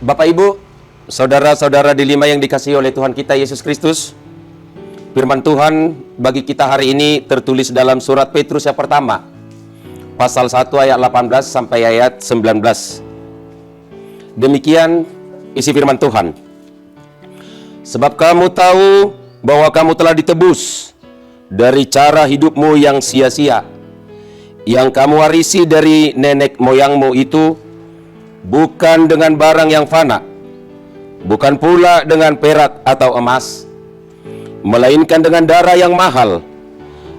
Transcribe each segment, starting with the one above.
Bapak Ibu, saudara-saudara Dilima yang dikasihi oleh Tuhan kita Yesus Kristus, firman Tuhan bagi kita hari ini tertulis dalam surat Petrus yang pertama, pasal 1 ayat 18 sampai ayat 19. Demikian isi firman Tuhan. Sebab kamu tahu bahwa kamu telah ditebus dari cara hidupmu yang sia-sia, yang kamu warisi dari nenek moyangmu itu, bukan dengan barang yang fana, bukan pula dengan perak atau emas, melainkan dengan darah yang mahal,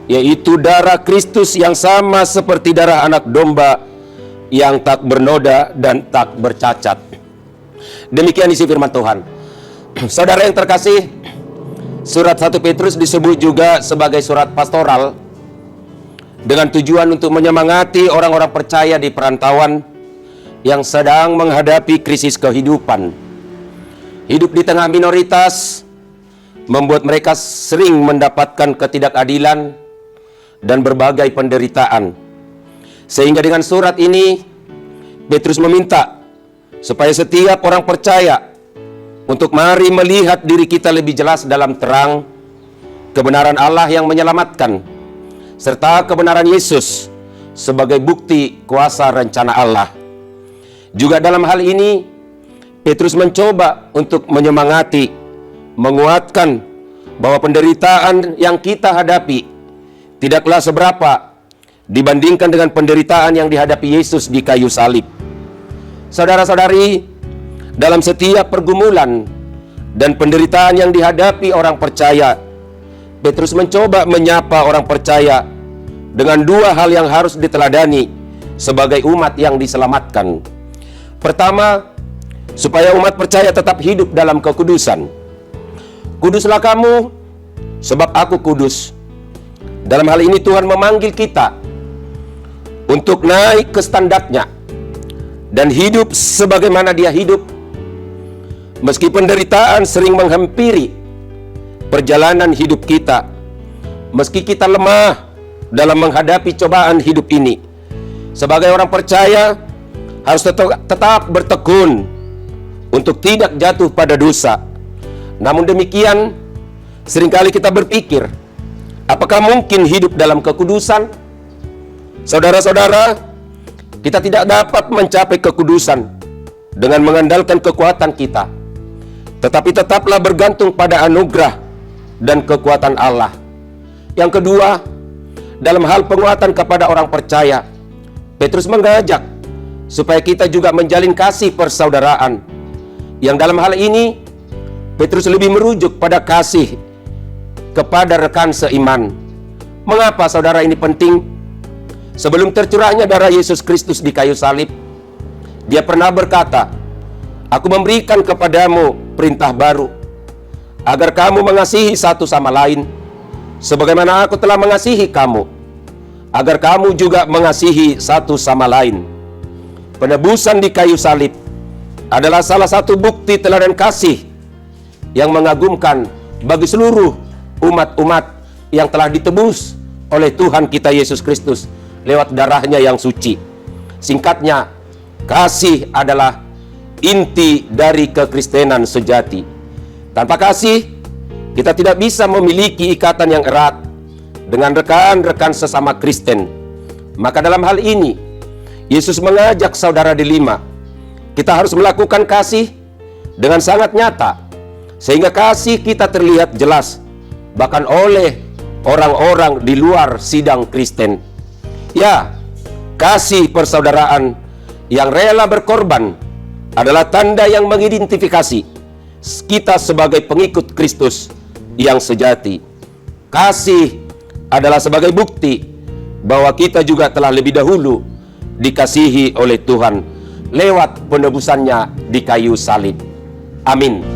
yaitu darah Kristus yang sama seperti darah anak domba yang tak bernoda dan tak bercacat. Demikian isi firman Tuhan. Saudara yang terkasih, surat 1 Petrus disebut juga sebagai surat pastoral dengan tujuan untuk menyemangati orang-orang percaya di perantauan yang sedang menghadapi krisis kehidupan. Hidup di tengah minoritas membuat mereka sering mendapatkan ketidakadilan dan berbagai penderitaan. Sehingga dengan surat ini, Petrus meminta supaya setiap orang percaya untuk mari melihat diri kita lebih jelas dalam terang kebenaran Allah yang menyelamatkan, serta kebenaran Yesus sebagai bukti kuasa rencana Allah. Juga dalam hal ini, Petrus mencoba untuk menyemangati, menguatkan bahwa penderitaan yang kita hadapi tidaklah seberapa dibandingkan dengan penderitaan yang dihadapi Yesus di kayu salib. Saudara-saudari, dalam setiap pergumulan dan penderitaan yang dihadapi orang percaya, Petrus mencoba menyapa orang percaya dengan dua hal yang harus diteladani sebagai umat yang diselamatkan. Pertama, supaya umat percaya tetap hidup dalam kekudusan. Kuduslah kamu, sebab aku kudus. Dalam hal ini Tuhan memanggil kita untuk naik ke standarnya dan hidup sebagaimana Dia hidup. Meski penderitaan sering menghampiri perjalanan hidup kita, meski kita lemah dalam menghadapi cobaan hidup ini, sebagai orang percaya harus tetap bertekun untuk tidak jatuh pada dosa. Namun demikian, seringkali kita berpikir, apakah mungkin hidup dalam kekudusan? Saudara-saudara, kita tidak dapat mencapai kekudusan dengan mengandalkan kekuatan kita, tetapi tetaplah bergantung pada anugerah dan kekuatan Allah. Yang kedua, dalam hal penguatan kepada orang percaya, Petrus mengajak supaya kita juga menjalin kasih persaudaraan. Yang dalam hal ini, Petrus lebih merujuk pada kasih kepada rekan seiman. Mengapa saudara ini penting? Sebelum tercurahnya darah Yesus Kristus di kayu salib, Dia pernah berkata, "Aku memberikan kepadamu perintah baru, agar kamu mengasihi satu sama lain, sebagaimana aku telah mengasihi kamu, agar kamu juga mengasihi satu sama lain." Penebusan di kayu salib adalah salah satu bukti teladan kasih yang mengagumkan bagi seluruh umat-umat yang telah ditebus oleh Tuhan kita Yesus Kristus lewat darahnya yang suci. Singkatnya, kasih adalah inti dari kekristenan sejati. Tanpa kasih, kita tidak bisa memiliki ikatan yang erat dengan rekan-rekan sesama Kristen. Maka dalam hal ini, Yesus mengajak saudara Dilima, kita harus melakukan kasih dengan sangat nyata, sehingga kasih kita terlihat jelas, bahkan oleh orang-orang di luar sidang Kristen. Ya, kasih persaudaraan yang rela berkorban adalah tanda yang mengidentifikasi kita sebagai pengikut Kristus yang sejati. Kasih adalah sebagai bukti bahwa kita juga telah lebih dahulu dikasihi oleh Tuhan lewat penebusannya di kayu salib. Amin.